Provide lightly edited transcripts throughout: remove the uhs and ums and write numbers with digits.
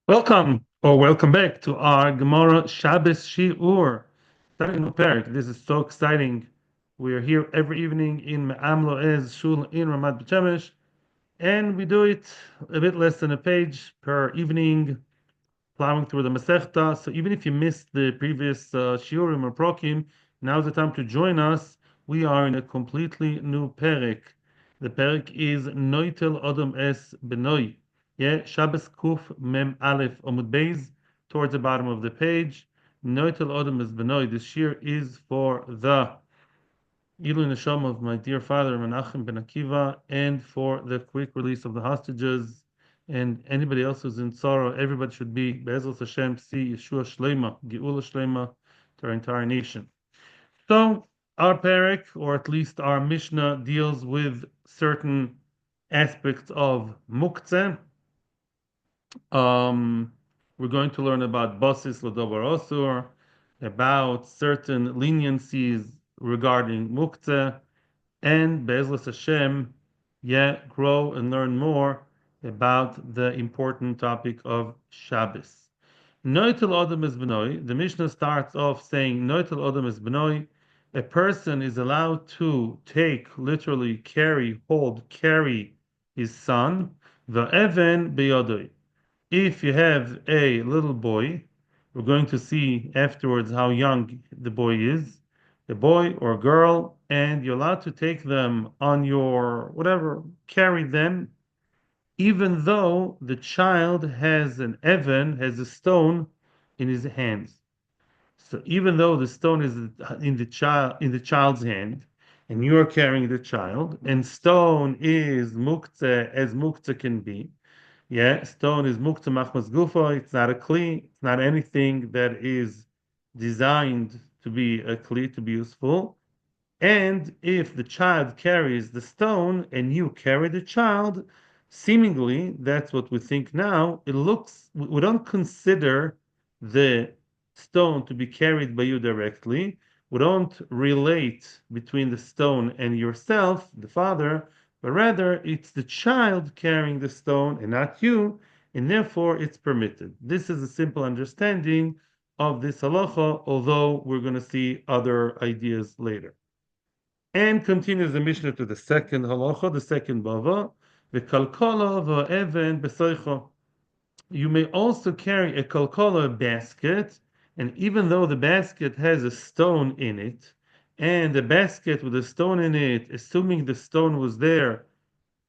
Welcome or welcome back to our Gemara Shabbos Shiur. Starting new parak. This is so exciting. We are here every evening in Me'am Lo'ez Shul in Ramat Beit Shemesh, and we do it a bit less than a page per evening, plowing through the Masechta. So even if you missed the previous Shiurim or Prokim, now's the time to join us. We are in a completely new parak. The parak is Noitel Odom Es Benoi. Yeah, Shabbos Kuf Mem Aleph Omud Beis, towards the bottom of the page. Noitel Odom Es Benoi. This year is for the Ilu Neshama of my dear father Menachem Ben Akiva, and for the quick release of the hostages and anybody else who's in sorrow. Everybody should be Be'ezras Hashem, see Yeshua Shlema, Geula Shlema to our entire nation. So our parak, or at least our Mishnah, deals with certain aspects of muktzeh. We're going to learn about basis l'davar osur, about certain leniancies regarding muktzeh, and Be'ezras Hashem, grow and learn more about the important topic of Shabbos. Noitel Odom es Benoi. The Mishnah starts off saying Noitel Odom es Benoi. A person is allowed to take, literally carry his son. Va'even beyodoi. If you have a little boy, we're going to see afterwards how young the boy is, a boy or a girl, and you're allowed to take them on your whatever, carry them, even though the child has has a stone in his hands. So even though the stone is in the child's hand, and you are carrying the child, and stone is muktzeh as muktzeh can be. Yeah, stone is muktzeh machmas gufa. It's not a kli. It's not anything that is designed to be a kli, to be useful. And if the child carries the stone and you carry the child, seemingly, that's what we think now, we don't consider the stone to be carried by you directly. We don't relate between the stone and yourself, the father, but rather it's the child carrying the stone and not you, and therefore it's permitted. This is a simple understanding of this halacha, although we're going to see other ideas later. And continues the Mishnah to the second halacha, the second bava, v'kalkala v'even b'soicha. You may also carry a kalkala basket, and even though the basket has a stone in it, and the basket with a stone in it, assuming the stone was there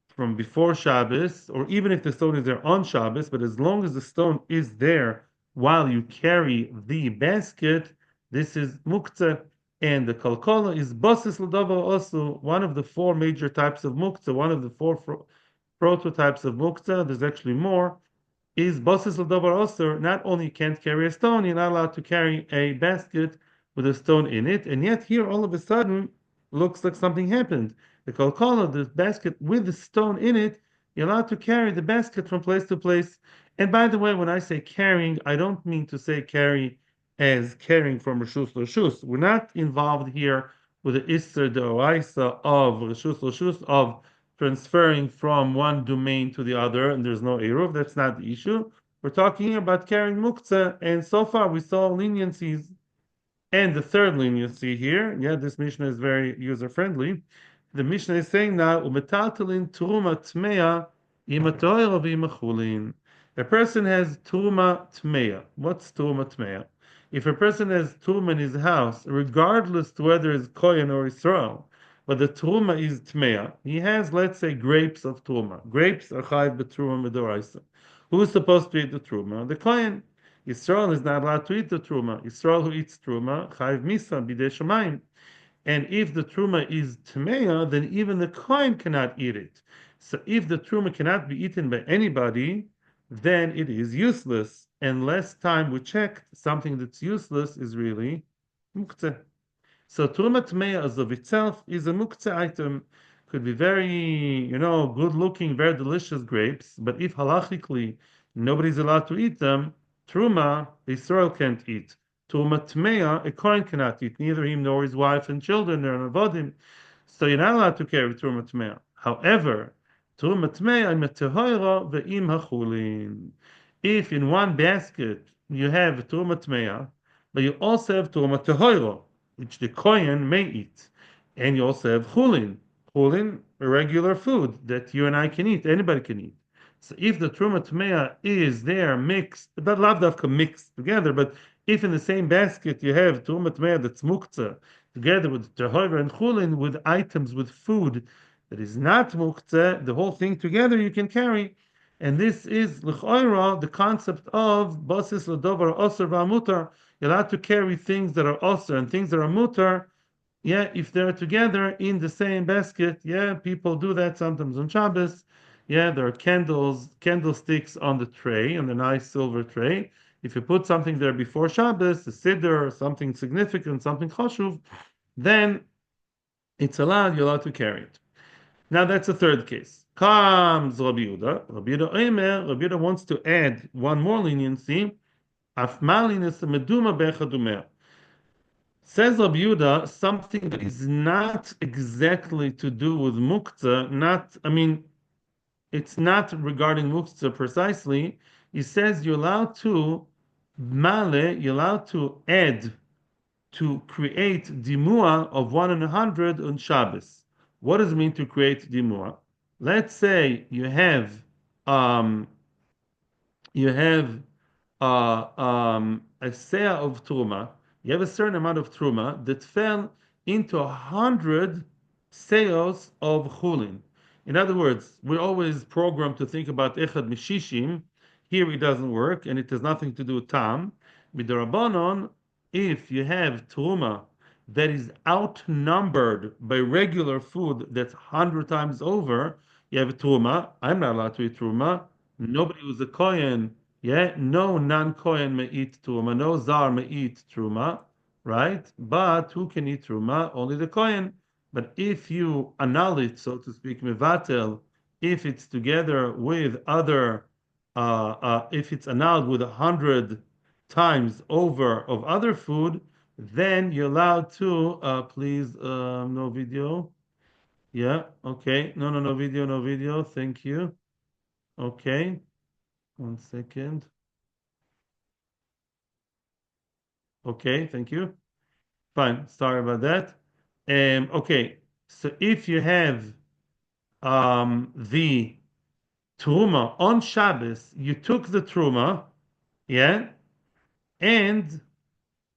from before Shabbos, or even if the stone is there on Shabbos, but as long as the stone is there while you carry the basket, this is muktzeh. And the kalkala is basis l'davar also, one of the four major types of muktzeh, one of the four prototypes of muktzeh. There's actually more. Is basis l'davar also, not only you can't carry a stone, you're not allowed to carry a basket with a stone in it. And yet here, all of a sudden, looks like something happened. The kalkala, the basket with the stone in it, you're allowed to carry the basket from place to place. And by the way, when I say carrying, I don't mean to say carry as carrying from Rishus L'Rishus. We're not involved here with the Isser D'Oraisa of Rishus L'Rishus, of transferring from one domain to the other, and there's no Eruv. That's not the issue. We're talking about carrying muktzeh, and so far we saw leniencies. And the third leniency here, this Mishnah is very user-friendly. The Mishnah is saying now, umetaltalin truma tmeya imatoira v'imachulin. A person has truma tmeya. What's truma tmeya? If a person has truma in his house, regardless to whether it's kohen or Israel, but the truma is tmeya, he has, let's say, grapes of truma. Grapes are chayv b'truma medoraisa. Who is supposed to eat the truma? The kohen. Israel is not allowed to eat the truma. Israel who eats truma, chayv misa b'dei shamayim. And if the truma is tmeya, then even the kohen cannot eat it. So if the truma cannot be eaten by anybody, then it is useless. And last time we checked, something that's useless is really muktzeh. So truma tmeya as of itself is a muktzeh item. Could be very, good looking, very delicious grapes, but if halachically nobody's allowed to eat them, truma, Israel can't eat. Truma tmeya, a kohen cannot eat, neither him nor his wife and children, they're avodim. So you're not allowed to carry truma tmeya. However, truma tmeya im tehoira ve'im hachulin. if in one basket you have Truma Tmeya, but you also have Truma Tehoiro, which the Kohen may eat, and you also have Chulin, Chulin, a regular food that you and I can eat, anybody can eat. So if the Truma Tmeya is there mixed, but lav dafka mixed together, but if in the same basket you have Truma Tmeya that's muktzeh, together with Tehoiro and Chulin, with items, with food that is not muktzeh, the whole thing together you can carry. And this is l'choira, the concept of basis l'dovar osir v'amutar. You're allowed to carry things that are osir and things that are mutar. Yeah, if they're together in the same basket. Yeah, people do that sometimes on Shabbos. Yeah, there are candlesticks on the tray, on the nice silver tray. If you put something there before Shabbos, a siddur, something significant, something chashuv, then it's allowed. You're allowed to carry it. Now that's the third case. Comes Rabbi Yehuda. Rabbi Yehuda wants to add one more leniency. Afmalinis meduma bechadumeh. Says Rabbi Yehuda something that is not exactly to do with muktzeh. It's not regarding muktzeh precisely. He says you're allowed to you're allowed to add to create dimua of 100 on Shabbos. What does it mean to create dimua? Let's say um, you have a seah of truma. You have a certain amount of truma that fell into 100 seos of chulin. In other words, we're always programmed to think about echad mishishim. Here it doesn't work, and it has nothing to do with tam. Midrabanon, if you have truma that is outnumbered by regular food that's 100 times over, you have truma. I'm not allowed to eat truma. Nobody who's a kohen, yeah, no non-kohen may eat truma, no zar may eat truma, right? But who can eat truma? Only the kohen. But if you annul it, so to speak, mevatel, if it's together with other, if it's annulled with 100 times over of other food, then you're allowed to, please, no video. Yeah, okay. No, no, no video, no video. Thank you. Okay, 1 second. Okay, thank you. Fine. Sorry about that. Okay, so if you have the truma on Shabbos, you took the truma, yeah, and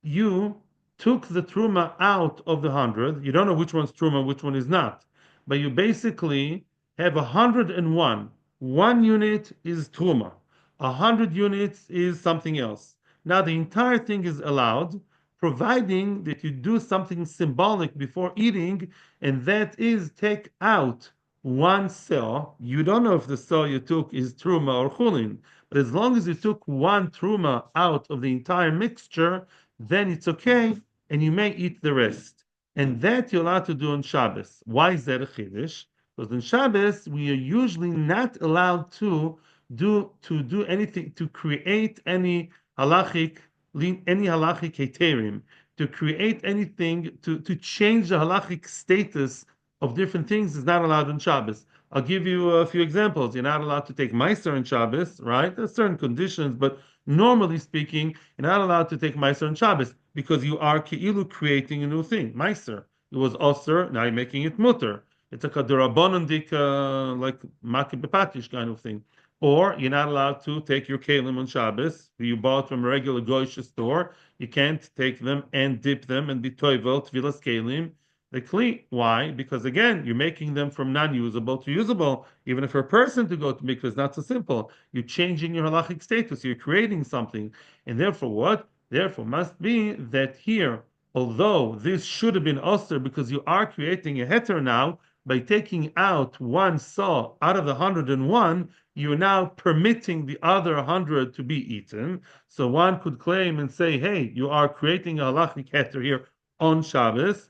you took the truma out of the 100. You don't know which one's truma, which one is not, but you basically have 101. One unit is truma, 100 units is something else. Now the entire thing is allowed, providing that you do something symbolic before eating, and that is take out one cell. You don't know if the cell you took is truma or chulin, but as long as you took one truma out of the entire mixture, then it's okay, and you may eat the rest. And that you're allowed to do on Shabbos. Why is that a chiddush? Because on Shabbos we are usually not allowed to do anything to create any halachic heterim, to create anything to change the halachic status of different things is not allowed on Shabbos. I'll give you a few examples. You're not allowed to take meiser on Shabbos, right? There's certain conditions, but normally speaking, you're not allowed to take meiser on Shabbos because you are keilu creating a new thing. Meiser. It was osir, now you're making it mutter. It's a kadurabonon like maki bepatish kind of thing. Or you're not allowed to take your kalim on Shabbos, who you bought from a regular goyish store. You can't take them and dip them and be toivel, tvilas kalim. The kli. Why? Because again, you're making them from non-usable to usable. Even if a person to go to mikveh is not so simple. You're changing your halachic status. You're creating something, and therefore what? Therefore must be that here, although this should have been usher because you are creating a heter now by taking out one saw out of the 101, you're now permitting the other 100 to be eaten. So one could claim and say, hey, you are creating a halachic heter here on Shabbos.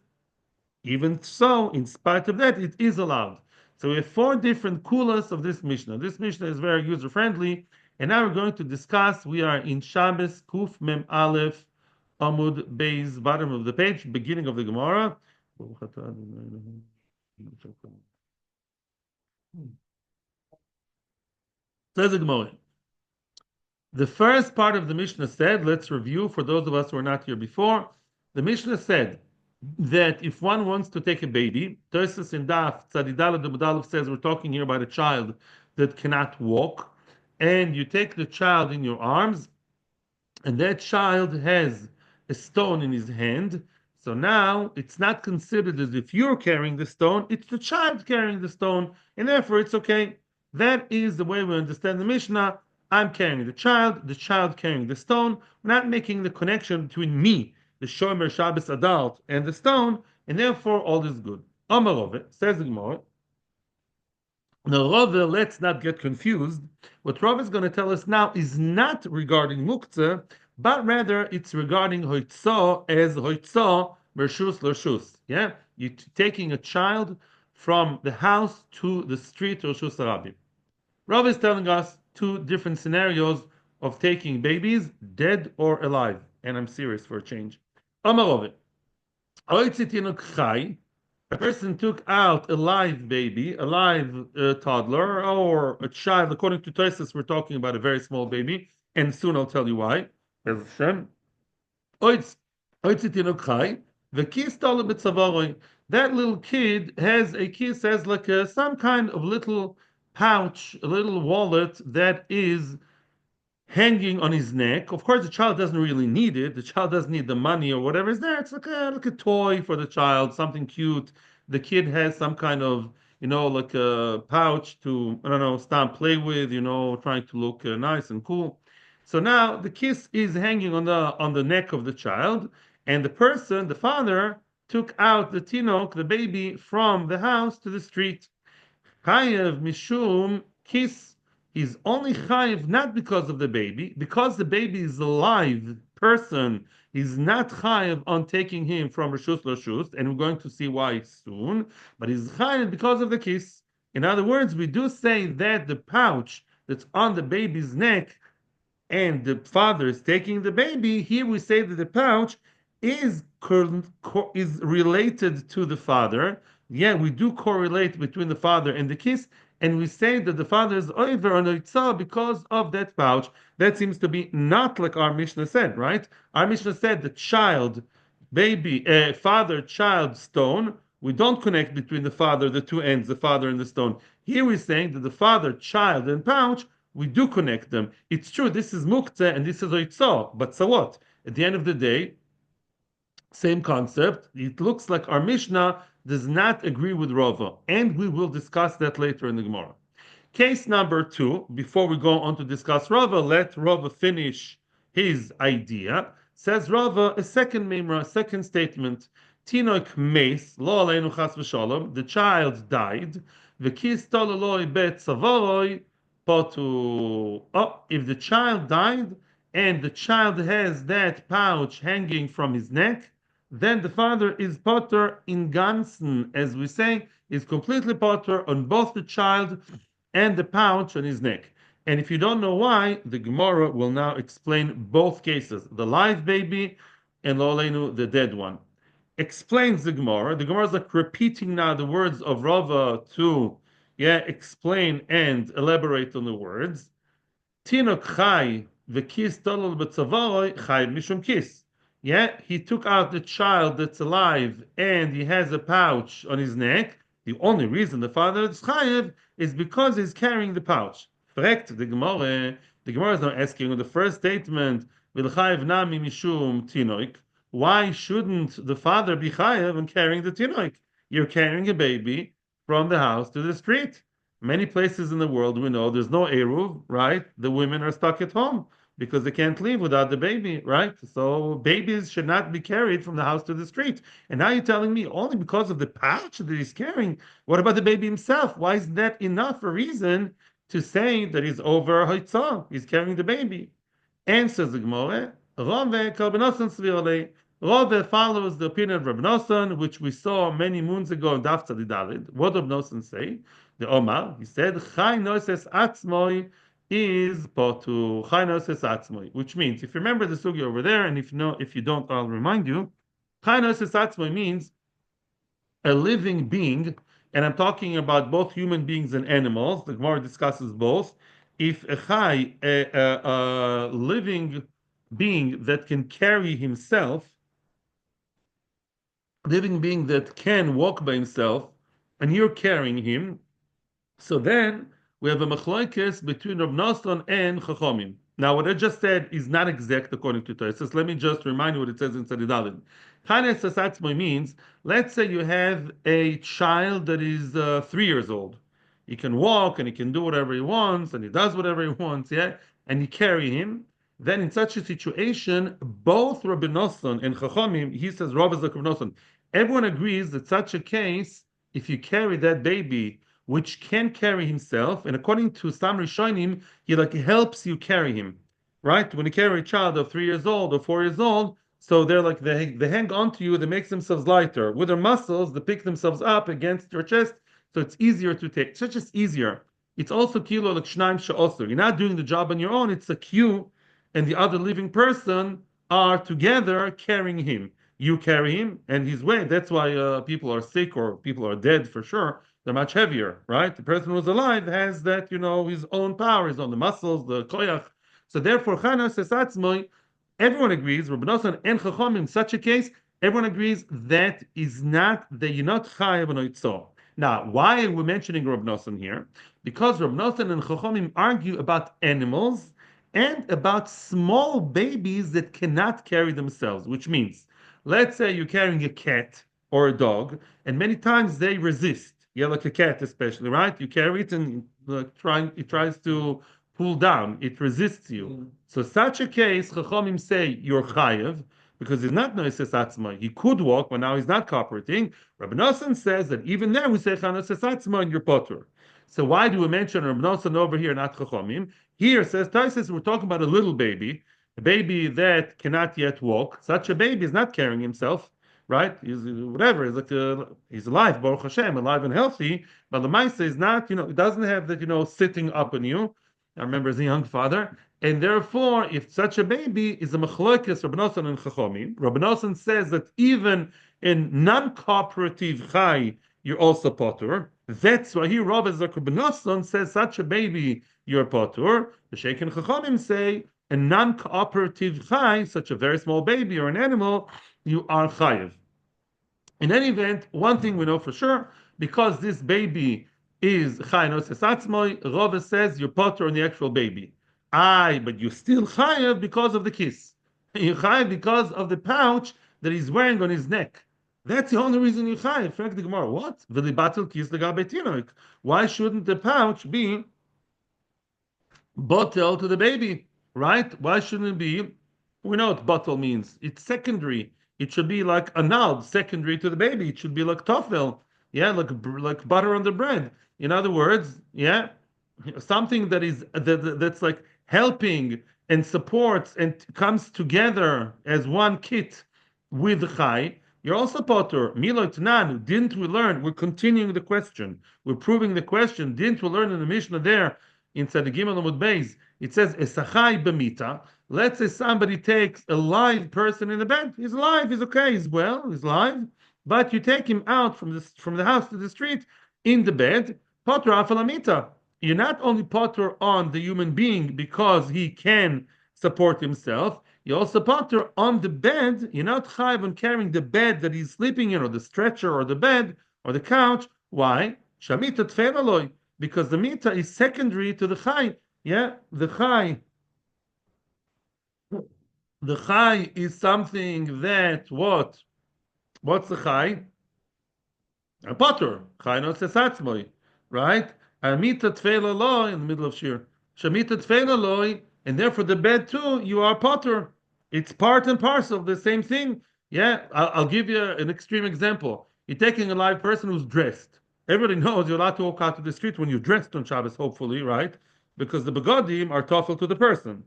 Even so, in spite of that, it is allowed. So we have four different kulas of this Mishnah. This Mishnah is very user friendly. And now we're going to discuss. We are in Shabbos Kuf Mem Aleph Amud Beis, bottom of the page, beginning of the Gemara. Says the Gemara. The first part of the Mishnah said, let's review for those of us who were not here before. The Mishnah said that if one wants to take a baby, Tosis in Daf Tzadidala de Budalov says we're talking here about a child that cannot walk, and you take the child in your arms, and that child has a stone in his hand. So now it's not considered as if you're carrying the stone, it's the child carrying the stone, and therefore it's okay. That is the way we understand the Mishnah. I'm carrying the child carrying the stone, not making the connection between me, the Shomer Shabbos adult, and the stone, and therefore all is good. Amarove, says the Gemara, now, Rava, let's not get confused. What Rava is going to tell us now is not regarding muktzeh, but rather it's regarding hoitzah as hoitzah mershus l'rshus. Yeah, you're taking a child from the house to the street rshus harabim. Rava is telling us two different scenarios of taking babies, dead or alive. And I'm serious for a change. Amar Rava, a person took out a live baby, a live toddler, or a child. According to Tosis, we're talking about a very small baby, and soon I'll tell you why. Bez Hashem. Oitz- oitzitinuk chai, v'kis tala b'tzavaroy. That little kid has a kiss, has like some kind of little pouch, a little wallet that is hanging on his neck. Of course, the child doesn't really need it. The child doesn't need the money or whatever is there. It's like a toy for the child, something cute. The kid has some kind of, like a pouch to, I don't know, stop, play with, trying to look nice and cool. So now the kiss is hanging on the neck of the child, and the person, the father, took out the tinok, the baby, from the house to the street. Chayev mishum kiss. He's only chayev not because of the baby, because the baby is a live person. He's not chayev on taking him from reshus l'reshus, and we're going to see why soon. But he's chayev because of the kiss. In other words, we do say that the pouch that's on the baby's neck and the father is taking the baby, here we say that the pouch is related to the father. Yeah, we do correlate between the father and the kiss, and we say that the father is over on Eitzah because of that pouch. That seems to be not like our Mishnah said, right? Our Mishnah said the child, baby, father, child, stone. We don't connect between the father, the two ends, the father and the stone. Here we're saying that the father, child, and pouch, we do connect them. It's true, this is muktzeh and this is oitzah, but so what? At the end of the day, same concept. It looks like our Mishnah does not agree with Rava, and we will discuss that later in the Gemara. Case number two, before we go on to discuss Rava, let Rava finish his idea. Says Rava, a second memra, a second statement. Tinok meis, lo aleinu chas v'shalom, the child died, v'kis tolaloi bet savaroi, potu. Oh, if the child died, and the child has that pouch hanging from his neck, then the father is potter in ganzen, as we say, is completely potter on both the child and the pouch on his neck. And if you don't know why, the Gemara will now explain both cases, the live baby and Lolenu, the dead one. Explains the Gemara. The Gemara is like repeating now the words of Rava to explain and elaborate on the words. Tinok chai v'kis tolol b'tzavaroy chai mishum kis. Yeah, he took out the child that's alive and he has a pouch on his neck. The only reason the father is chayiv is because he's carrying the pouch. Correct? The Gemara is now asking on the first statement, v'lchayiv nami mishum tinoik. Why shouldn't the father be chayiv and carrying the tinoik? You're carrying a baby from the house to the street. Many places in the world we know there's no eruv, right? The women are stuck at home because they can't leave without the baby, right? So babies should not be carried from the house to the street. And now you're telling me only because of the pouch that he's carrying. What about the baby himself? Why is that enough a reason to say that he's over Haitzah? He's carrying the baby. Answers the Gemara, Rave Karbenosson Svirale. Rave follows the opinion of Reb Nosson, which we saw many moons ago in Daf Tzadidalid. What did Nosson say? The Omar, he said, Chai Noses Atzmoi is potu. Chai Noses Atzmoi, which means, if you remember the sugi over there, and if you don't, I'll remind you. Chai Noses Atzmoi means a living being, and I'm talking about both human beings and animals. The Gemara discusses both. if a chai, a living being that can carry himself, living being that can walk by himself, and you're carrying him, so then we have a machlokes between Rav Nosson and Chachamim. Now, what I just said is not exact according to Torah. Let me just remind you what it says in Tzadidalin. Chanes Sasatzmoi means, let's say you have a child that is 3 years old. He can walk and he can do whatever he wants and he does whatever he wants, yeah? And you carry him. Then in such a situation, both Rabbi Nosson and Chachamim, he says, Rav Nosson, everyone agrees that such a case, if you carry that baby which can carry himself, and according to some Rishonim, he like helps you carry him, right? When you carry a child of 3 years old or 4 years old, so they're like they hang on to you, they make themselves lighter. With their muscles, they pick themselves up against your chest, so it's easier to take. It's just easier. It's also kilo like shnaim she'osur. You're not doing the job on your own, it's a you and the other living person are together carrying him. You carry him and he's weight. That's why people are sick or people are dead for sure. They're much heavier, right? The person who's alive has that, his own power, his own the muscles, the koyach. So therefore, Chanas Esatzmoi, everyone agrees, Rabbi Nosson and Chacham in such a case, everyone agrees that you're not chayav an oitzah. Now, why are we mentioning Rabbi Nosson here? Because Rabbi Nosson and Chachamim argue about animals and about small babies that cannot carry themselves, which means, let's say you're carrying a cat or a dog, and many times they resist. Yeah, like a cat, especially, right? You carry it and it tries to pull down. It resists you. So such a case, Chachamim say you're chayev because he's not noises atzma. He could walk, but now he's not cooperating. Rabbi Nosson says that even there we say chanos atzma and you're potter. So why do we mention Rabbi Nosson over here, not Chachamim? Here says Taisus, we're talking about a little baby, a baby that cannot yet walk. Such a baby is not carrying himself, right? He's whatever. He's alive, Baruch Hashem, alive and healthy. But the Maisa is not, it doesn't have that, sitting up on you. I remember as a young father, and therefore, if such a baby is a machlokes Rabbi Nosson and Chachamim, Rabbi Nosson says that even in non-cooperative chai, you're also potter. That's why here Rabbi Nosson says such a baby you're potter. The Sheikh and Chachamim say a non-cooperative chai, such a very small baby or an animal, you are chayiv. In any event, one thing we know for sure, because this baby is chayiv atzmoi, Rava says you're potter on the actual baby. But you still chayiv because of the kiss. You're chayiv because of the pouch that he's wearing on his neck. That's the only reason you chayiv. In fact, the Gemara, what? V'libatel kiss legabe tinoik. Why shouldn't the pouch be botel to the baby? Right? Why shouldn't it be? We know what botel means. It's secondary. It should be like a nald, secondary to the baby. It should be like tofel, yeah, like butter on the bread. In other words, yeah, something that's like helping and supports and comes together as one kit with the chai. You're also potter. Milo Tanan, didn't we learn? We're continuing the question. We're proving the question. Didn't we learn in the Mishnah there in Tzaddik Gimel Amud Beis? It says esachai b'mita. Let's say somebody takes a live person in the bed. He's alive. He's okay. He's well. He's alive. But you take him out from the house to the street in the bed. Potter afalamita. You're not only potter on the human being because he can support himself. You also potter on the bed. You're not chayv on carrying the bed that he's sleeping in, or the stretcher, or the bed, or the couch. Why? Shamita tfelaloi. Because the mita is secondary to the chai. Yeah, the chai. The chai is something that what? What's the chai? A potter. Chai no sesatzmoi. Right? Amita tfeila loy in the middle of shir. Shamita tfeila loy, and therefore the bed too, you are potter. It's part and parcel of the same thing. Yeah, I'll give you an extreme example. You're taking a live person who's dressed. Everybody knows you're allowed to walk out to the street when you're dressed on Shabbos, hopefully, right? Because the begodim are tofel to the person.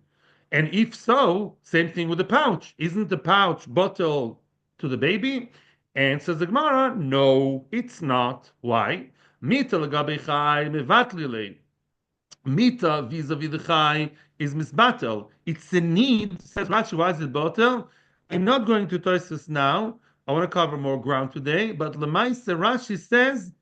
And if so, same thing with the pouch. Isn't the pouch bottle to the baby? And says the Gemara, no, it's not. Why? Mita legabe chai mevatlile. Mita vis-a-vis the chai is misbatel. It's a need. Says Rashi, why is it bottle? I'm not going to touch this now. I want to cover more ground today. But Lemaise Rashi says,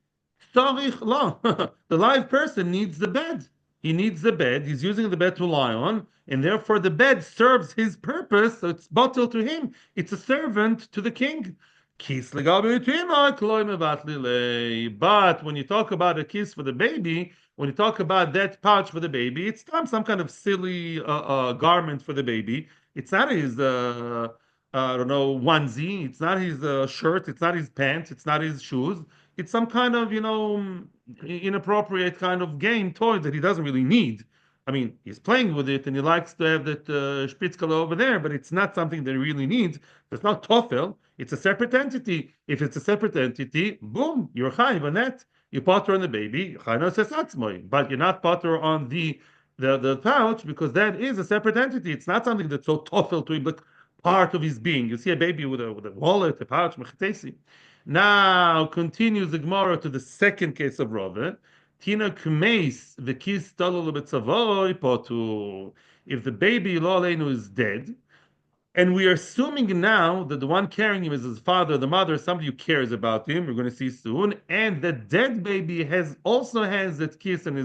Tzorich lo. The live person needs the bed. He needs the bed. He's using the bed to lie on, and therefore the bed serves his purpose. So it's bottled to him. It's a servant to the king. Kiss legabe tima, kloi mevatli lei. But when you talk about a kiss for the baby, when you talk about that pouch for the baby, it's not some kind of silly garment for the baby. It's not his, I don't know, onesie. It's not his shirt. It's not his pants. It's not his shoes. It's some kind of, inappropriate kind of game toy that he doesn't really need. I mean, he's playing with it and he likes to have that spitzkele over there, but it's not something that he really needs. It's not toffel. It's a separate entity. If it's a separate entity, boom, you're chayiv on that. You potter on the baby, but you're not potter on the pouch because that is a separate entity. It's not something that's so toffel to him, like part of his being. You see a baby with a wallet, a pouch, mechatesi. Now continues the Gemara to the second case of Rava. Tina kumeis v'kis talul b'tzavoy potu. If the baby lo aleinu is dead, and we are assuming now that the one carrying him is his father, the mother, somebody who cares about him. We're going to see soon, and the dead baby has that kiss and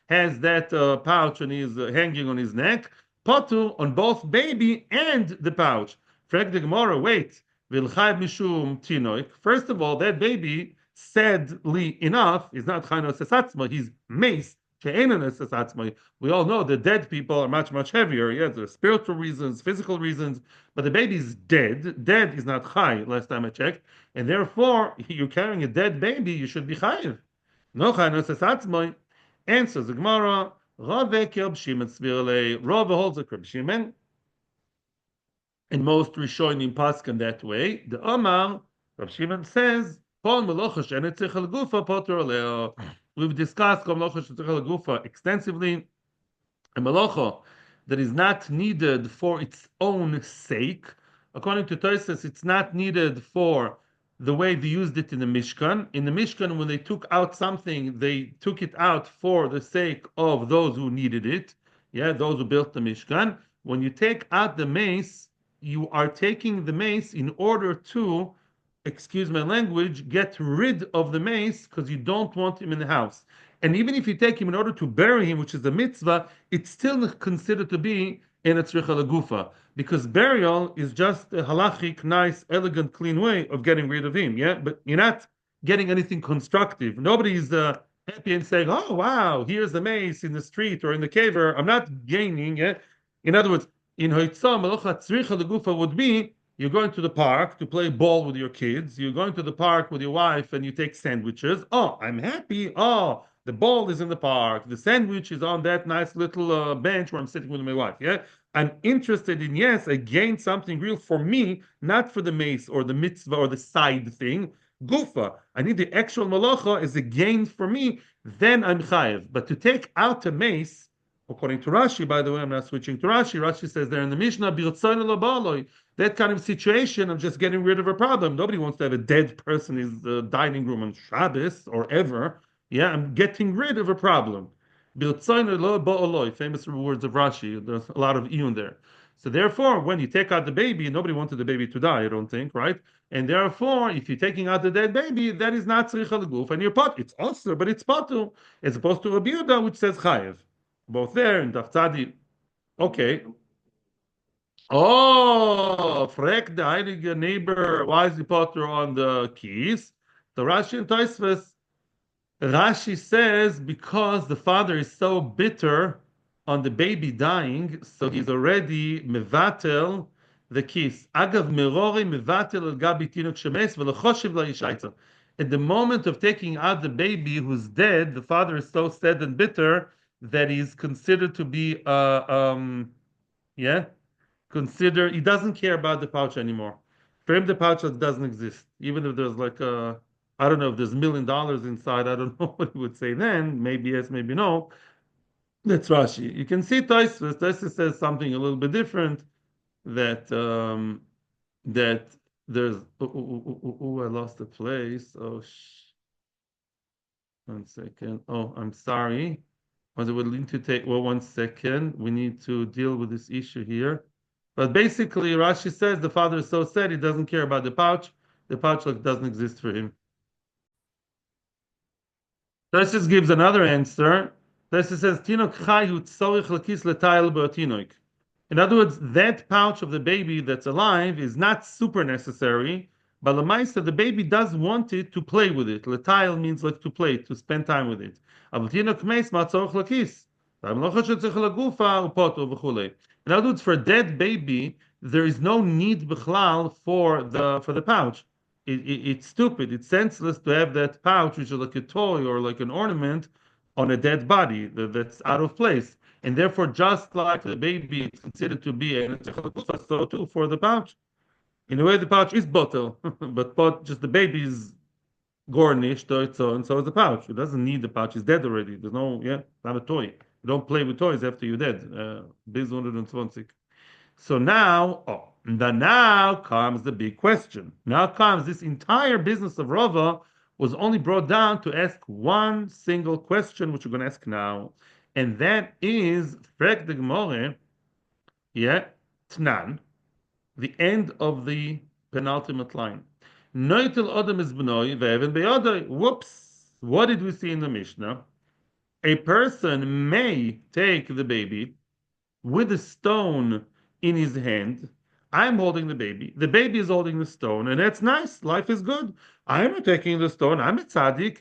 has that pouch and is hanging on his neck. Potu on both baby and the pouch. Frag the Gemara, wait. Vilchayv mishum tinoik. First of all, that baby, sadly enough, is not chayno sesatzma. He's mace. We all know that dead people are much, much heavier. Yeah, there are spiritual reasons, physical reasons, but the baby's dead. Dead is not chai, last time I checked. And therefore, you're carrying a dead baby, you should be chayiv. No chai, no sesatzmoy. Answers the Gemara, Rave Kerb Shimon Svirle. Rave holds a Kerb Shimon. And most Rishonim paskan that way. The Omar, Rav Shimon says, Kol melocha she'enet tzricha l'gufa poter aleo. We've discussed Kol melocha she'enet tzricha l'gufa extensively. A melocha that is not needed for its own sake. According to Tosfos, it's not needed for the way they used it in the Mishkan. In the Mishkan, when they took out something, they took it out for the sake of those who needed it. Yeah, those who built the Mishkan. When you take out the mace, you are taking the mace in order to, excuse my language, get rid of the mace because you don't want him in the house. And even if you take him in order to bury him, which is a mitzvah, it's still considered to be in a tzricha legufa, because burial is just a halachic, nice, elegant, clean way of getting rid of him. Yeah, but you're not getting anything constructive. Nobody's happy and saying, "Oh wow, here's the mace in the street or in the caver." I'm not gaining. Yeah, in other words, in Hoitzah, Melocha Tzricha Legufa would be you're going to the park to play ball with your kids, you're going to the park with your wife and you take sandwiches. Oh, I'm happy. Oh, the ball is in the park. The sandwich is on that nice little bench where I'm sitting with my wife. Yeah. I'm interested in, yes, I gained something real for me, not for the mace or the mitzvah or the side thing. Gufa. I need the actual malacha as a gain for me. Then I'm chayev. But to take out a mace, according to Rashi, by the way, I'm not switching to Rashi. Rashi says there in the Mishnah, that kind of situation, I'm just getting rid of a problem. Nobody wants to have a dead person in his dining room on Shabbos or ever. Yeah, I'm getting rid of a problem. Famous words of Rashi. There's a lot of iyun there. So therefore, when you take out the baby, nobody wanted the baby to die, I don't think, right? And therefore, if you're taking out the dead baby, that is not tzricha l'guf, and you're pot. It's also, but it's patu, as opposed to a biuda, which says chayev. Both there in Daf Tzadi. Okay. Oh, Frek the heilige neighbor, why is the potter on the keys? The Rashi and Tosfos, Rashi says because the father is so bitter on the baby dying, so he's already mevatel the kiss. Agav merori mevatel al gabi tinok shemes velachoshiv la'ishaitza. At the moment of taking out the baby who's dead, the father is so sad and bitter that he's considered to be yeah, consider he doesn't care about the pouch anymore. For him the pouch doesn't exist, even if there's like I don't know if there's $1 million inside. I don't know what he would say then. Maybe yes, maybe no. That's Rashi. You can see Tosfos says something a little bit different, that that there's I lost the place. Oh 1 second. Oh, I'm sorry. But we need to take, well, 1 second. We need to deal with this issue here. But basically, Rashi says the father is so sad he doesn't care about the pouch. The pouch like doesn't exist for him. This just gives another answer. This says, Tinok chai hu tzorich lakis letayel b'atinok. In other words, that pouch of the baby that's alive is not super necessary, but lemaisa, the baby does want it to play with it. Letayel means like to play, to spend time with it. Aber tinok meis ma tzorich lakis. In other words, for a dead baby, there is no need bichlal for the pouch. It's stupid. It's senseless to have that pouch, which is like a toy or like an ornament, on a dead body that's out of place. And therefore, just like the baby is considered to be an so too for the pouch. In a way, the pouch is bottle, but just the baby is garnished, so and so is the pouch. It doesn't need the pouch. It's dead already. There's no, yeah, not a toy. You don't play with toys after you're dead. Bis 120. So now, now comes the big question. Now comes this entire business of Rava was only brought down to ask one single question, which we're going to ask now, and that is Frek de Gemore, yeah, Tnan, the end of the penultimate line. Noitel Odom is b'noi ve'even be'odoi. Whoops! What did we see in the Mishnah? A person may take the baby with a stone in his hand. I'm holding the baby. The baby is holding the stone, and that's nice. Life is good. I'm not taking the stone. I'm a tzaddik.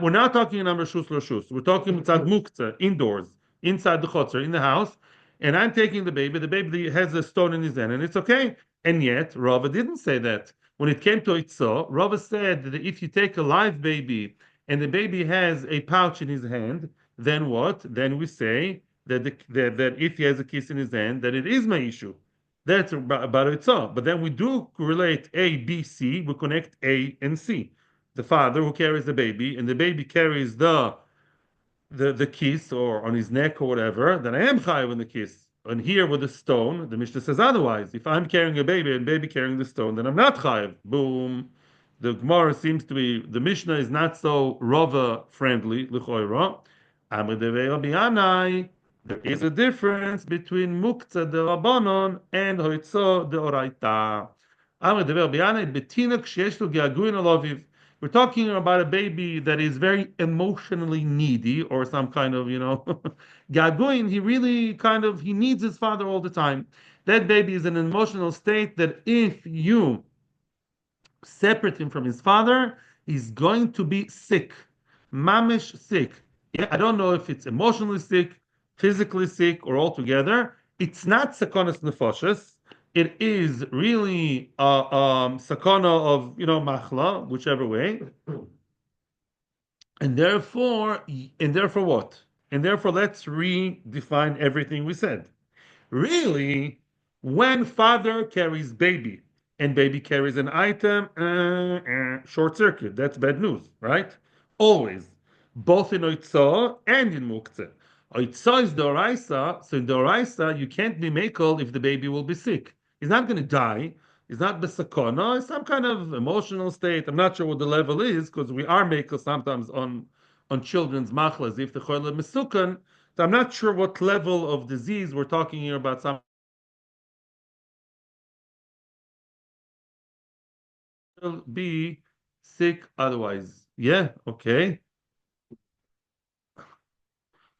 We're not talking number shus l'shus. We're talking tzad muktzeh, indoors, inside the chotzer, in the house. And I'm taking the baby. The baby has a stone in his hand, and it's okay. And yet, Rava didn't say that. When it came to Itzah, Rava said that if you take a live baby and the baby has a pouch in his hand, then what? Then we say that if he has a kiss in his hand, then it is my issue. That's about it. So, but then we do relate A, B, C. We connect A and C. The father who carries the baby, and the baby carries the kiss or on his neck or whatever. Then I am chayav in the kiss. And here with the stone, the Mishnah says otherwise. If I'm carrying a baby and baby carrying the stone, then I'm not chayav. Boom. The Gemara seems to be the Mishnah is not so Rava friendly. L'choira. Amr devei Rabbi Yanai. There is a difference between muktzeh de Rabbanon and hoitzo de Oraita. Amr devei Rabbi Yanai betinok sheyesh lo geaguin alaviv. We're talking about a baby that is very emotionally needy or some kind of, gaguin. He really he needs his father all the time. That baby is in an emotional state that if you separate him from his father, he's going to be sick, mamish sick. Yeah, I don't know if it's emotionally sick, physically sick, or altogether. It's not sakonas nefoshes. It is really sakana of machla, whichever way. And therefore what? And therefore let's redefine everything we said. Really, when father carries baby and baby carries an item, short circuit. That's bad news, right? Always, both in oitza and in muktzeh. Oitza is doraisa, so in doraisa you can't be makel if the baby will be sick. He's not going to die. He's not besakona. It's some kind of emotional state. I'm not sure what the level is because we are makel sometimes on children's machlas if the choyle mesukan. So I'm not sure what level of disease we're talking here about. Some will be sick otherwise. Yeah, okay.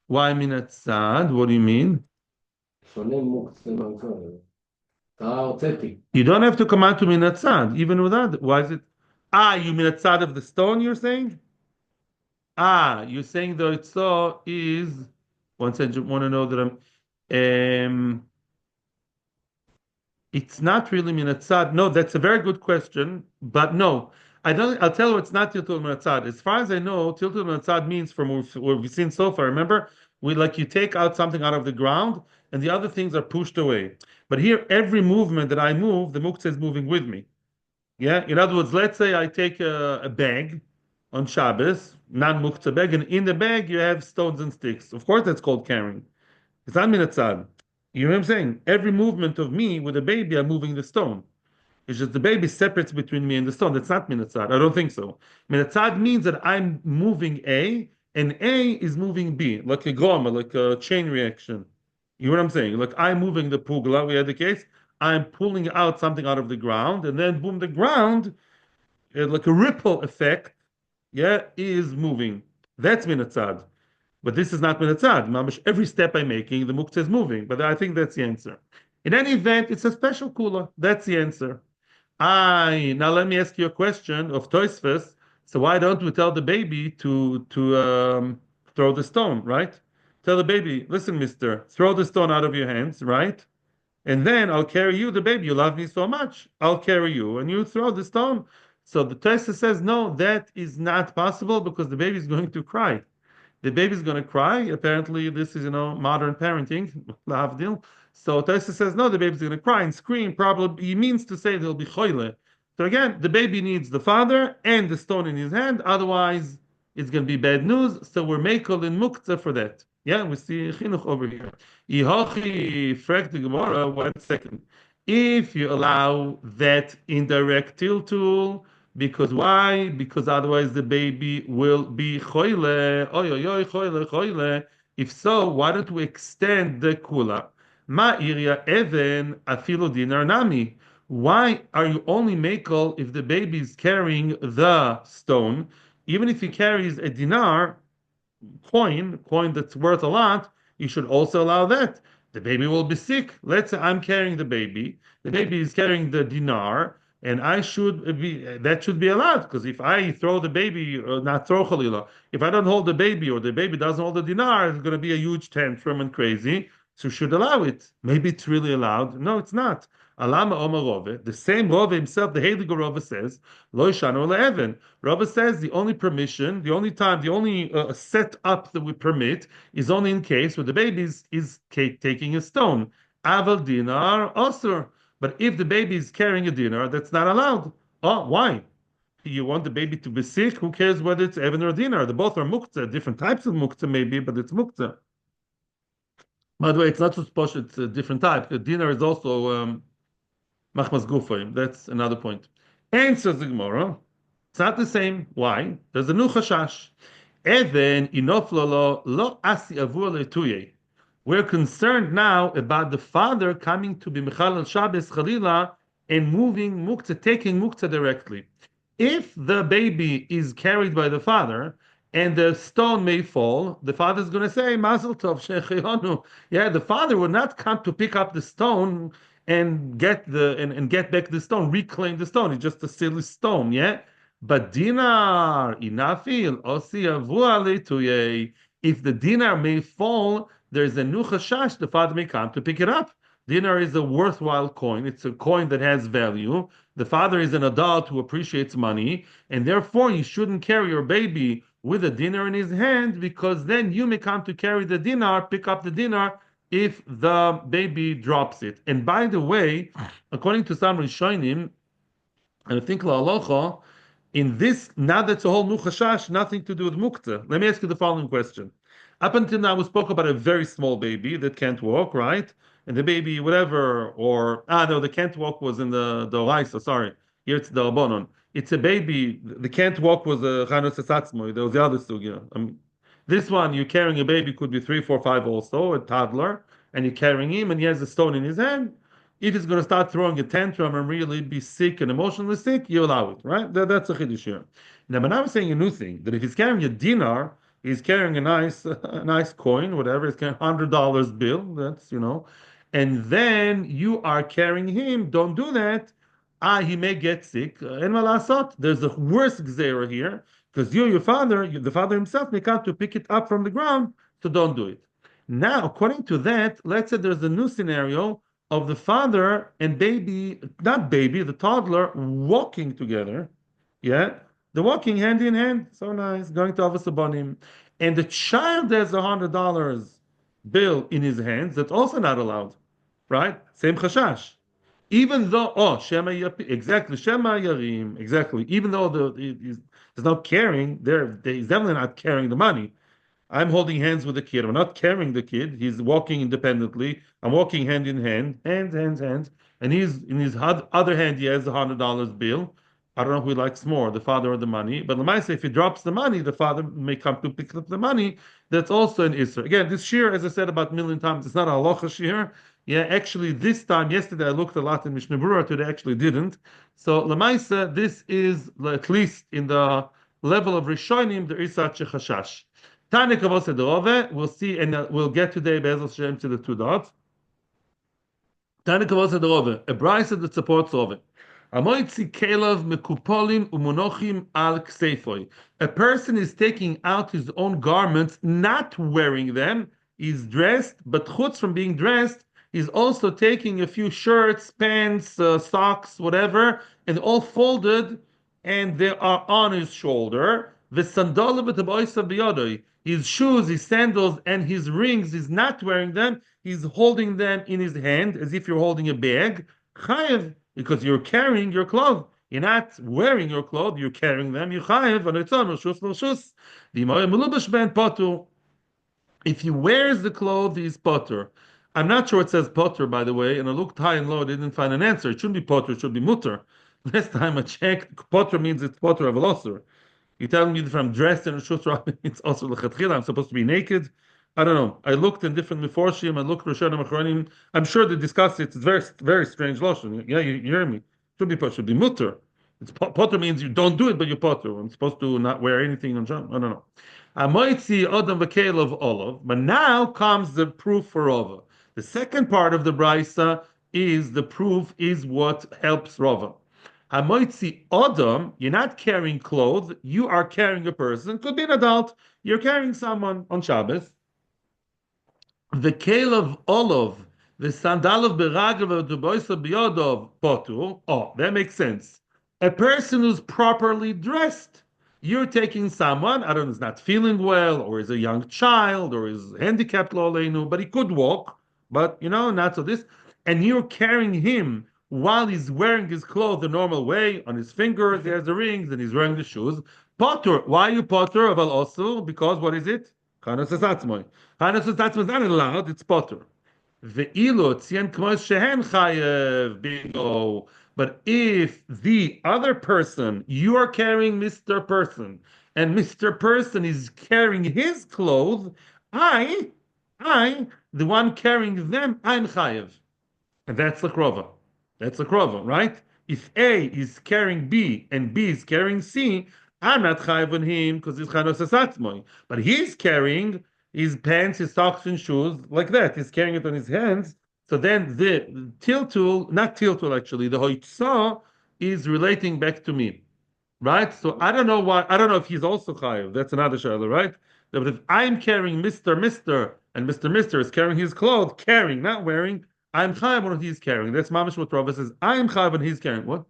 Why minat sad? What do you mean? שונה מוקצה מהמצווה. אתה הוצאתי. You don't have to come out to minat sad, even without. Why is it? You minat sad of the stone, you're saying? You're saying the itzah is. Once I want to know that it's not really minatzad. No, that's a very good question, but no, I don't. I'll tell you, it's not tiltul minatzad. As far as I know, tiltul minatzad means from what we've seen so far. Remember, we like you take out something out of the ground, and the other things are pushed away. But here, every movement that I move, the muktzeh is moving with me. Yeah. In other words, let's say I take a bag on Shabbos, non-muktzeh bag, and in the bag you have stones and sticks. Of course, that's called carrying. It's not minatzad. You know what I'm saying? Every movement of me with a baby, I'm moving the stone. It's just the baby separates between me and the stone. That's not minatzad. I don't think so. Minatzad means that I'm moving A and A is moving B, like a goma, like a chain reaction. You know what I'm saying? Like I'm moving the pugla, we had the case. I'm pulling out something out of the ground, and then boom, the ground, like a ripple effect, yeah, is moving. That's minatzad. But this is not minatzad. Mamish, every step I'm making, the muktzeh is moving. But I think that's the answer. In any event, it's a special kula. That's the answer. I now let me ask you a question of Toysfus. So why don't we tell the baby to throw the stone, right? Tell the baby, listen, mister, throw the stone out of your hands, right? And then I'll carry you, the baby. You love me so much. I'll carry you, and you throw the stone. So the Tosfos says, no, that is not possible because the baby is going to cry. The baby's going to cry. Apparently, this is modern parenting, lahavdil. So Taisa says no, the baby's going to cry and scream. Probably he means to say there'll be choile. So again, the baby needs the father and the stone in his hand. Otherwise, it's going to be bad news. So we're makel in muktzeh for that. Yeah, we see chinuch over here. Ihochi frag the Gemara. 1 second. If you allow that indirect tiltul, because why? Because otherwise the baby will be choile. Oy, oy, oy, choile, choile. If so, why don't we extend the kula? Ma iria even afilu dinar nami. Why are you only makel if the baby is carrying the stone? Even if he carries a dinar, coin that's worth a lot, you should also allow that. The baby will be sick. Let's say I'm carrying the baby is carrying the dinar, and I should be that should be allowed because if I throw the baby, or not throw Khalila, if I don't hold the baby or the baby doesn't hold the dinar, it's going to be a huge tantrum and crazy. So should allow it. Maybe it's really allowed. No, it's not. Alama Omer Rove, the same Rove himself, the Heilige Rove says, Lo Shanu Le'even. Rava says the only permission, the only time, the only setup that we permit is only in case where the baby is taking a stone. Aval dinar osur. But if the baby is carrying a dinar, that's not allowed. Oh, why? You want the baby to be sick? Who cares whether it's even or dinar? They both are muktzeh, different types of muktzeh maybe, but it's muktzeh. By the way, it's not just posh, it's a different type. The dinar is also machmas gufayim. That's another point. Answers the Gemara. It's not the same. Why? There's a new chashash. Even inoflolo lo asi avur letuye. We're concerned now about the father coming to be Michal al Shabbos Chalila and moving muktzeh, taking muktzeh directly. If the baby is carried by the father and the stone may fall, the father is going to say, Mazel Tov, Shecheyonu. Yeah, the father will not come to pick up the stone and get back the stone, reclaim the stone. It's just a silly stone, yeah. But dinar inafil osi avua letuye. If the dinar may fall, there's a new chashash. The father may come to pick it up. Dinar is a worthwhile coin. It's a coin that has value. The father is an adult who appreciates money, and therefore you shouldn't carry your baby with a dinar in his hand because then you may come to carry the dinar, pick up the dinar if the baby drops it. And by the way, according to some Rishonim, and I think La Alocha, in this, now that's a whole new chashash, nothing to do with muktzeh. Let me ask you the following question. Up until now, we spoke about a very small baby that can't walk, right? And the baby, whatever, or no, the can't walk was in the Oraisa, sorry. Here it's the Rabbanon. It's a baby. The can't walk was a Chanus Esatzmoi. There was the other sugya. This one, you're carrying a baby, could be 3, 4, 5 also, a toddler, and you're carrying him, and he has a stone in his hand. If he's going to start throwing a tantrum and really be sick and emotionally sick, you allow it, right? That's a chiddush here. Now, but I'm saying a new thing that if he's carrying a dinar, he's carrying a nice coin, whatever. He's carrying $100 bill. And then you are carrying him. Don't do that. He may get sick. And malasot, there's a worse gzera here because your father, the father himself, may come to pick it up from the ground. So don't do it. Now, according to that, let's say there's a new scenario of the father and baby, not baby, the toddler walking together. Yeah, they're walking hand in hand. So nice, going to Avos Abanim. And the child has $100 bill in his hands. That's also not allowed, right? Same chashash. Even though, exactly, Shema Yarim, exactly. Even though he's not carrying, he's definitely not carrying the money. I'm holding hands with the kid. I'm not carrying the kid. He's walking independently. I'm walking hand in hand, hands. And he's in his other hand, he has $100 bill. I don't know who he likes more, the father or the money. But Lamaisa, if he drops the money, the father may come to pick up the money. That's also an Isser. Again, this shir, as I said about a million times, it's not a halacha shir. Yeah, actually, this time, yesterday, I looked a lot in Mishnah Berurah, today I actually didn't. So Lamaisa, this is, at least in the level of Rishonim, there is such a chashash. Tanya Kavos Rove, we'll see, and we'll get today, Be'ez Hashem, to the two dots. Tanya Kavos Rove, a brisa that supports Rove. Amoitzi kelav mekupolim umunochim al ksefoi. A person is taking out his own garments, not wearing them. He's dressed, but chutz from being dressed, he's also taking a few shirts, pants, socks, whatever, and all folded, and they are on his shoulder. V'sandala v'taboisa biyodoi. His shoes, his sandals, and his rings, he's not wearing them. He's holding them in his hand as if you're holding a bag. Chayev, because you're carrying your clothes. You're not wearing your clothes, you're carrying them. You chayev on its own, reshus l'reshus. V'imoy melubash ben potu. If he wears the clothes, he's potter. I'm not sure it says potter, by the way, and I looked high and low, I didn't find an answer. It shouldn't be potter, it should be mutter. Last time I checked, potter means it's potter of a losser. You're telling me that if I'm dressed in a shusra, it's also lechatchila. I'm supposed to be naked. I don't know. I looked in different meforshim. I looked Rishonim Achronim. I'm sure they discussed it. It's very, very strange loshon. Yeah, you hear me. Should be mutter. It's potter means you don't do it, but you're potter. I'm supposed to not wear anything on Shabbat. I don't know. Amoitzi odam v'keil of olav. But now comes the proof for Rava. The second part of the brisa is the proof is what helps Rava. Hamoitzi Odom, you're not carrying clothes, you are carrying a person, could be an adult, you're carrying someone on Shabbos. The kale of olive, the sandal of beragav, the bois of biodov, potu. Oh, that makes sense. A person who's properly dressed. You're taking someone, I don't know, is not feeling well, or is a young child, or is handicapped, lo aleinu, but he could walk, but not so this. And you're carrying him while he's wearing his clothes the normal way. On his fingers, he has the rings, and he's wearing the shoes. Potter. Why are you potter? Well, also, because what is it? Chanas esatzmoi. Chanas esatzmoi is not allowed, it's potter. Ve'ilo tzien k'mos shehen chayev, bingo. But if the other person, you are carrying Mr. Person, and Mr. Person is carrying his clothes, I, the one carrying them, I'm chayev. And that's the krova. That's the krova, right? If A is carrying B and B is carrying C, I'm not chayiv on him because he's chanos esatzmoi. But he's carrying his pants, his socks, and shoes like that. He's carrying it on his hands. So then the tiltul, not tiltul actually, the hoitzah is relating back to me, right? So I don't know why. I don't know if he's also chayiv. That's another shaila, right? But if I'm carrying Mister, and Mister is carrying his clothes, carrying, not wearing, I'm chayav on what he's carrying. That's mamish what Rava says. I'm chayav on he's carrying. What?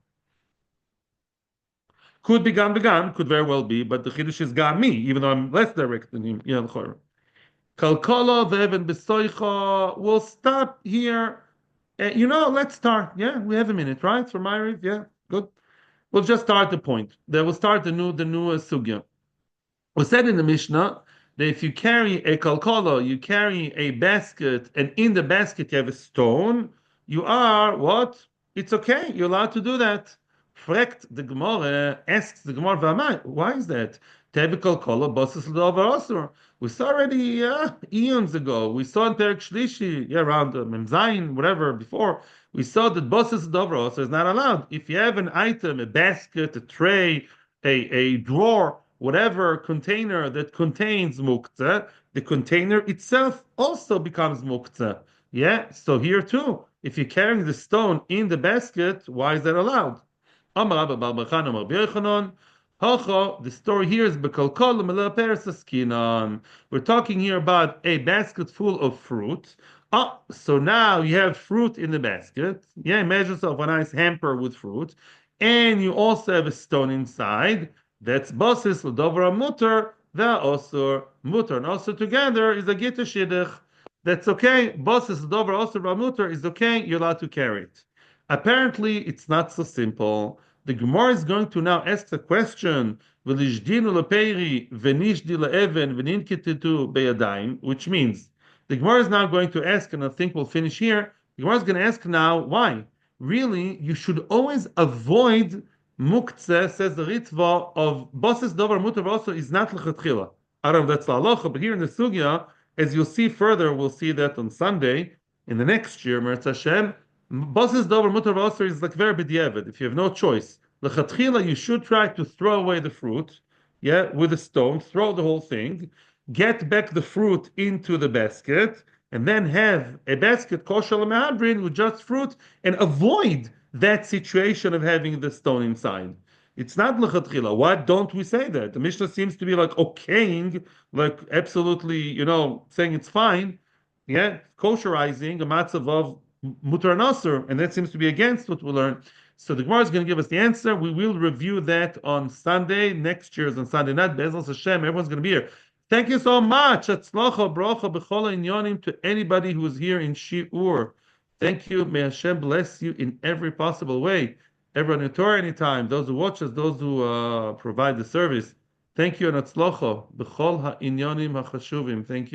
Could be gam, could very well be, but the chiddush is gam me, even though I'm less direct than him. Yeah, Kalkala ve'even besoicha. We'll stop here. Let's start. Yeah, we have a minute, right? For my yeah, good. We'll just start the point. Then we'll start the new sugya. We said in the Mishnah that if you carry a kalkala, you carry a basket, and in the basket you have a stone, you are what? It's okay. You're allowed to do that. Frekt the Gemara asks the Gemara, "V'amai, why is that? Tebe kalkala basis l'davar asur." We saw already eons ago. We saw in Perek Shlishi, around Mem Zayin, whatever before. We saw that basis l'davar asur is not allowed. If you have an item, a basket, a tray, a drawer, whatever container that contains muktzeh, the container itself also becomes muktzeh. Yeah, so here too, if you're carrying the stone in the basket, why is that allowed? The story here is we're talking here about a basket full of fruit. Oh, so now you have fruit in the basket. Yeah, imagine yourself a nice hamper with fruit, and you also have a stone inside. That's basis l'dovra mutter, the osur mutter, and also together is a gita shidduch. That's okay. Basis l'dovra osur mutter is okay. You're allowed to carry it. Apparently, it's not so simple. The Gemara is going to now ask the question, which means the Gemara is now going to ask, and I think we'll finish here. The Gemara is going to ask now, why? Really, you should always avoid muktzeh, says the Ritva, of basis davar mutar also is not lechatchila. I don't know if that's the halacha, but here in the sugya, as you'll see further, we'll see that on Sunday, in the next year, Meretz Hashem, basis davar mutar also is like very b'diavad, if you have no choice. Lechatchila, you should try to throw away the fruit, yeah, with a stone, throw the whole thing. get back the fruit into the basket, and then have a basket kosher lemahadrin with just fruit, and avoid that situation of having the stone inside. It's not lechatchila. Why don't we say that? The Mishnah seems to be like okaying, like absolutely, saying it's fine. Yeah, kosherizing a matzav of mutar nasr, and that seems to be against what we learn. So the Gemara is going to give us the answer. We will review that on Sunday. Next year is on Sunday night. Be'ezras Hashem, everyone's going to be here. Thank you so much. Atzlacha, bracha, b'chol inyonim, to anybody who is here in Shi'ur. Thank you. May Hashem bless you in every possible way. Everyone in Torah anytime, those who watch us, those who provide the service. Thank you and atzlacha, b'chol ha'inyonim ha'chashuvim. Thank you.